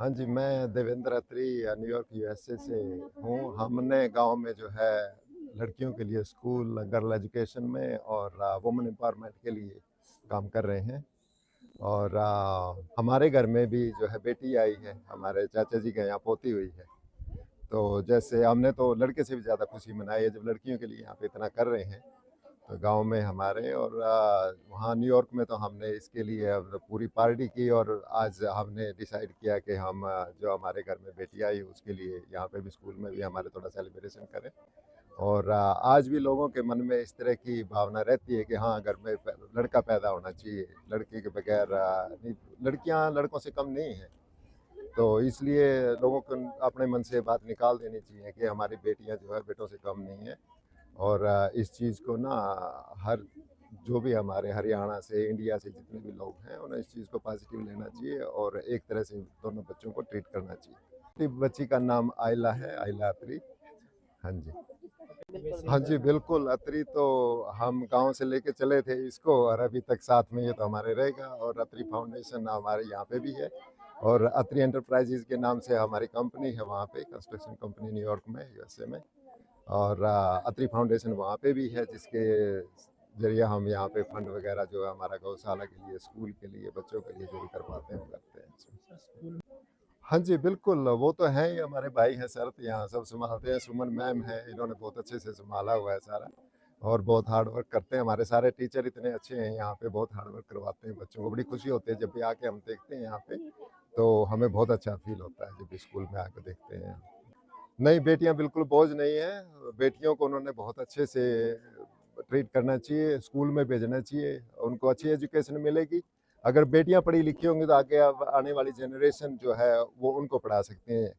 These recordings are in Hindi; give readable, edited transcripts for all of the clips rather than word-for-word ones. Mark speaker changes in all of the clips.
Speaker 1: हाँ जी, मैं देवेंद्र अत्री न्यूयॉर्क यूएसए से हूँ। हमने गाँव में जो है लड़कियों के लिए स्कूल, गर्ल एजुकेशन में और वुमेन एम्पावरमेंट के लिए काम कर रहे हैं। और हमारे घर में भी जो है बेटी आई है, हमारे चाचा जी के यहाँ पोती हुई है। तो जैसे हमने तो लड़के से भी ज़्यादा खुशी मनाई है जब लड़कियों के लिए यहाँ पे इतना कर रहे हैं। तो गांव में हमारे और वहाँ न्यूयॉर्क में तो हमने इसके लिए अब पूरी पार्टी की और आज हमने डिसाइड किया कि हम जो हमारे घर में बेटी आई उसके लिए यहाँ पे भी स्कूल में भी हमारे थोड़ा सेलिब्रेशन करें। और आज भी लोगों के मन में इस तरह की भावना रहती है कि हाँ, घर में लड़का पैदा होना चाहिए, लड़की के बगैर नहीं, लड़कियाँ लड़कों से कम नहीं हैं। तो इसलिए लोगों को अपने मन से बात निकाल देनी चाहिए कि हमारी बेटियां जो है बेटों से कम नहीं है। और इस चीज़ को ना हर जो भी हमारे हरियाणा से, इंडिया से जितने भी लोग हैं, उन्हें इस चीज़ को पॉजिटिव लेना चाहिए और एक तरह से दोनों बच्चों को ट्रीट करना चाहिए। बच्ची का नाम आयला है, आयला अत्री। हाँ जी। हाँ जी, बिल्कुल। अत्री तो हम गांव से लेके चले थे इसको और अभी तक साथ में ये तो हमारे रहेगा। और अत्री फाउंडेशन हमारे यहाँ पे भी है और अत्री एंटरप्राइजेज के नाम से हमारी कंपनी है वहाँ पे, कंस्ट्रक्शन कंपनी न्यूयॉर्क में, यूएसए में। और अत्री फाउंडेशन वहाँ पे भी है जिसके जरिए हम यहाँ पे फंड वगैरह जो है हमारा गौशाला के लिए, स्कूल के लिए, बच्चों के लिए जो भी कर पाते हैं वो करते हैं। हाँ जी, बिल्कुल, वो तो हैं ही, हमारे भाई हैं शरत, यहाँ सब संभालते हैं। सुमन मैम है, इन्होंने बहुत अच्छे से संभाला हुआ है सारा और बहुत हार्ड वर्क करते हैं। हमारे सारे टीचर इतने अच्छे हैं यहाँ पे, बहुत हार्ड वर्क करवाते हैं बच्चों को। बड़ी खुशी होती है जब भी आके हम देखते हैं यहाँ पे, तो हमें बहुत अच्छा फील होता है जब भी स्कूल में आके देखते हैं। नहीं, बेटियां बिल्कुल बोझ नहीं है। बेटियों को उन्होंने बहुत अच्छे से ट्रीट करना चाहिए, स्कूल में भेजना चाहिए, उनको अच्छी एजुकेशन मिलेगी। अगर बेटियां पढ़ी लिखी होंगी तो आगे अब आने वाली जनरेशन जो है वो उनको पढ़ा सकते हैं।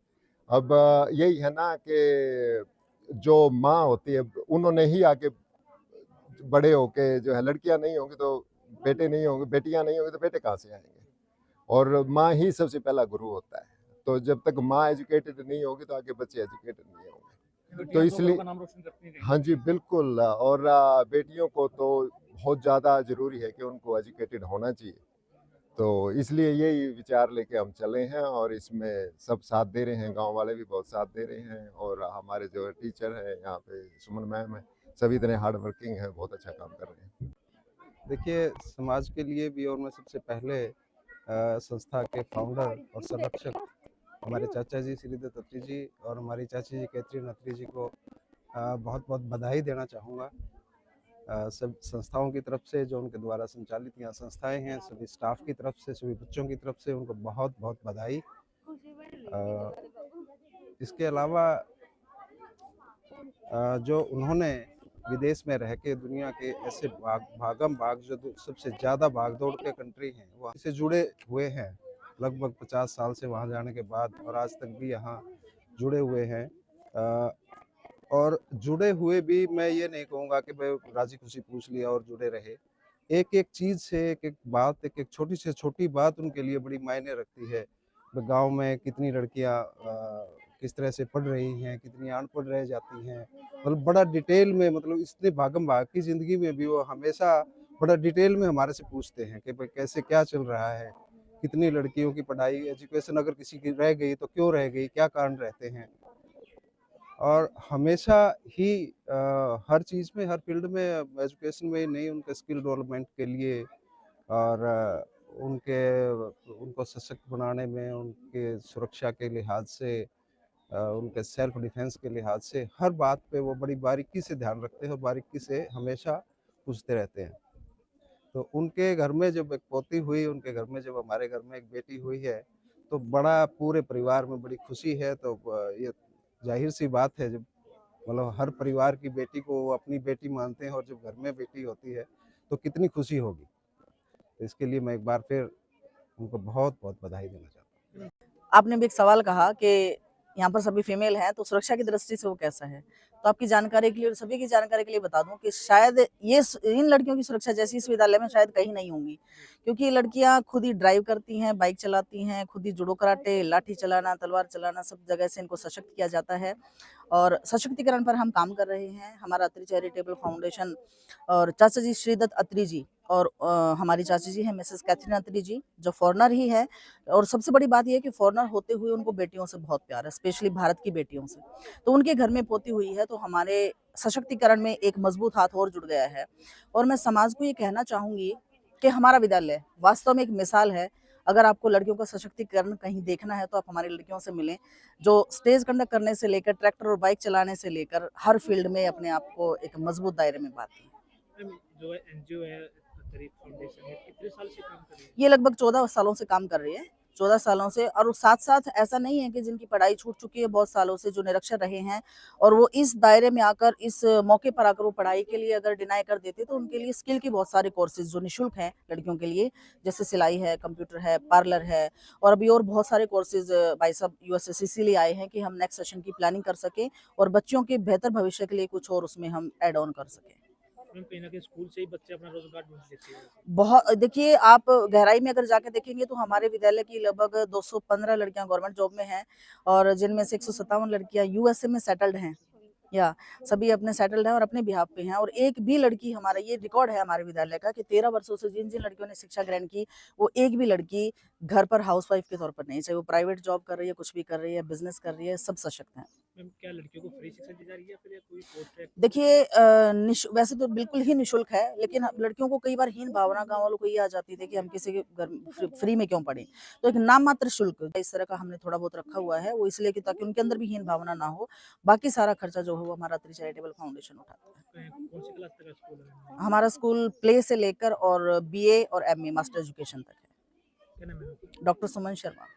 Speaker 1: अब यही है ना कि जो माँ होती है उन्होंने ही आगे बड़े होके जो है, लड़कियां नहीं होंगी तो बेटे नहीं होंगे, बेटियां नहीं होंगी तो बेटे कहाँ से आएंगे। और माँ ही सबसे पहला गुरु होता है। तो जब तक माँ एजुकेटेड नहीं होगी तो आगे बच्चे एजुकेटेड नहीं होंगे। तो इसलिए नाम रोशन करती हैं। हाँ जी, बिल्कुल। और बेटियों को तो बहुत ज़्यादा ज़रूरी है कि उनको एजुकेटेड होना चाहिए। तो इसलिए यही विचार लेके हम चले हैं और इसमें सब साथ दे रहे हैं, गांव वाले भी बहुत साथ दे रहे हैं और हमारे जो टीचर हैं यहाँ पे, सुमन मैम है, सभी इतने हार्ड वर्किंग हैं, बहुत अच्छा काम कर रहे हैं।
Speaker 2: देखिए, समाज के लिए भी और मैं सबसे पहले संस्था के फाउंडर और संरक्षक हमारे चाचा जी श्रीदत्त अत्री जी और हमारी चाची जी कैथरीन अत्री जी को बहुत बहुत बधाई देना चाहूँगा। सब संस्थाओं की तरफ से, जो उनके द्वारा संचालित यहाँ संस्थाएं हैं, सभी स्टाफ की तरफ से, सभी बच्चों की तरफ से उनको बहुत बहुत बधाई। इसके अलावा जो उन्होंने विदेश में रह के दुनिया के ऐसे भागम भाग जो सबसे ज़्यादा भागदौड़ के कंट्री हैं वहाँ से जुड़े हुए हैं, लगभग 50 साल से वहाँ जाने के बाद, और आज तक भी यहाँ जुड़े हुए हैं। और जुड़े हुए भी मैं ये नहीं कहूँगा कि भाई राजी खुशी पूछ लिया और जुड़े रहे। एक एक चीज़ से, एक एक बात, एक एक छोटी से छोटी बात उनके लिए बड़ी मायने रखती है। गांव में कितनी लड़कियां किस तरह से पढ़ रही हैं, कितनी अनपढ़ रह जाती हैं, मतलब बड़ा डिटेल में, मतलब इतने भागम भाग की ज़िंदगी में भी वो हमेशा बड़ा डिटेल में हमारे से पूछते हैं कि भाई कैसे क्या चल रहा है, कितनी लड़कियों की पढ़ाई, एजुकेशन अगर किसी की रह गई तो क्यों रह गई, क्या कारण रहते हैं। और हमेशा ही हर चीज़ में, हर फील्ड में, एजुकेशन में नहीं, उनके स्किल डेवलपमेंट के लिए और उनके उनको सशक्त बनाने में, उनके सुरक्षा के लिहाज से, उनके सेल्फ डिफेंस के लिहाज से हर बात पे वो बड़ी बारीकी से ध्यान रखते हैं और बारीकी से हमेशा पूछते रहते हैं। तो उनके घर में जब एक पोती हुई, उनके घर में जब हमारे घर में एक बेटी हुई है, तो बड़ा पूरे परिवार में बड़ी खुशी है। तो ये जाहिर सी बात है, जब मतलब हर परिवार की बेटी को वो अपनी बेटी मानते हैं और जब घर में बेटी होती है तो कितनी खुशी होगी। तो इसके लिए मैं एक बार फिर उनको बहुत बहुत बधाई देना चाहता हूँ।
Speaker 3: आपने भी एक सवाल कहा कि यहाँ पर सभी फीमेल हैं, तो सुरक्षा की दृष्टि से वो कैसा है? तो आपकी जानकारी के लिए और सभी की जानकारी के लिए बता दूँ कि शायद ये इन लड़कियों की सुरक्षा जैसी इस विद्यालय में शायद कहीं नहीं होंगी, क्योंकि ये लड़कियाँ खुद ही ड्राइव करती हैं, बाइक चलाती हैं, खुद ही जुडो कराटे, लाठी चलाना, तलवार चलाना, सब जगह से इनको सशक्त किया जाता है और सशक्तिकरण पर हम काम कर रहे हैं। हमारा अत्री चैरिटेबल फाउंडेशन और चाचा जी श्रीदत्त अत्री जी और हमारी चाची जी हैं मिसेस कैथरीन अत्री जी, जो फॉरेनर ही है। और सबसे बड़ी बात ये है कि फॉरेनर होते हुए उनको बेटियों से बहुत प्यार है, स्पेशली भारत की बेटियों से। तो उनके घर में पोती हुई है, तो हमारे सशक्तिकरण में एक मजबूत हाथ और जुड़ गया है। और मैं समाज को ये कहना चाहूंगी कि हमारा विद्यालय वास्तव में एक मिसाल है। अगर आपको लड़कियों का सशक्तिकरण कहीं देखना है तो आप हमारी लड़कियों से मिलें, जो स्टेज कंडक्ट करने से लेकर ट्रैक्टर और बाइक चलाने से लेकर हर फील्ड में अपने आप को एक मजबूत दायरे में पाती हैं।
Speaker 4: मैम, जो एनजीओ है तरीक फाउंडेशन है, कितने साल से काम कर रही है?
Speaker 3: ये लगभग 14 सालों से काम कर रही है, 14 सालों से। और साथ-साथ ऐसा नहीं है कि जिनकी पढ़ाई छूट चुकी है बहुत सालों से, जो निरक्षर रहे हैं और वो इस दायरे में आकर, इस मौके पर आकर वो पढ़ाई के लिए अगर डिनाई कर देते, तो उनके लिए स्किल के बहुत सारे कोर्सेज़ जो निःशुल्क हैं लड़कियों के लिए, जैसे सिलाई है, कंप्यूटर है, पार्लर है और अभी और बहुत सारे कोर्सेज़ भाई साहब यूएस से इसीलिए आए हैं कि हम नेक्स्ट सेशन की प्लानिंग कर सकें और बच्चों के बेहतर भविष्य के लिए कुछ और उसमें हम ऐड ऑन कर सकें।
Speaker 4: मैम, कहीं न कहीं स्कूल से ही बच्चे अपना रोज़गार ढूँढ लेते हैं।
Speaker 3: बहुत देखिए, आप गहराई में अगर जाके देखेंगे तो हमारे विद्यालय की लगभग 215 लड़कियां गवर्नमेंट जॉब में हैं और जिनमें से 157 लड़कियां यूएसए में सेटल्ड हैं। या सभी अपने सेटल्ड हैं और अपने बिहाफ पे हैं। और एक भी लड़की, हमारा ये रिकॉर्ड है हमारे विद्यालय का कि 13 वर्षों से जिन जिन लड़कियों ने शिक्षा ग्रहण की, वो एक भी लड़की घर पर हाउसवाइफ के तौर पर नहीं, चाहे वो प्राइवेट जॉब कर रही है, कुछ भी कर रही है, बिजनेस कर रही है, सब सशक्त हैं।
Speaker 4: मैम, क्या लड़कियों को फ्री शिक्षा दी जा रही है या फिर कोई पोस्ट है?
Speaker 3: देखिए, वैसे तो बिल्कुल ही निःशुल्क है, लेकिन लड़कियों को कई बार हीन भावना गाँव वालों को ये आ जाती थी कि हम किसी के घर फ्री में क्यों पढ़ें। तो एक नाम मात्र शुल्क इस तरह का हमने थोड़ा बहुत रखा हुआ है, वो इसलिए कि ताकि उनके अंदर भी हीन भावना ना हो। बाकी सारा खर्चा जो है वो हमारा अत्री चैरिटेबल फाउंडेशन उठाता है।
Speaker 4: कौन सी क्लास तक का स्कूल है?
Speaker 3: हमारा स्कूल प्ले से लेकर और बीए और एमए मास्टर एजुकेशन तक है।
Speaker 4: क्या नाम है?
Speaker 3: डॉक्टर सुमन शर्मा।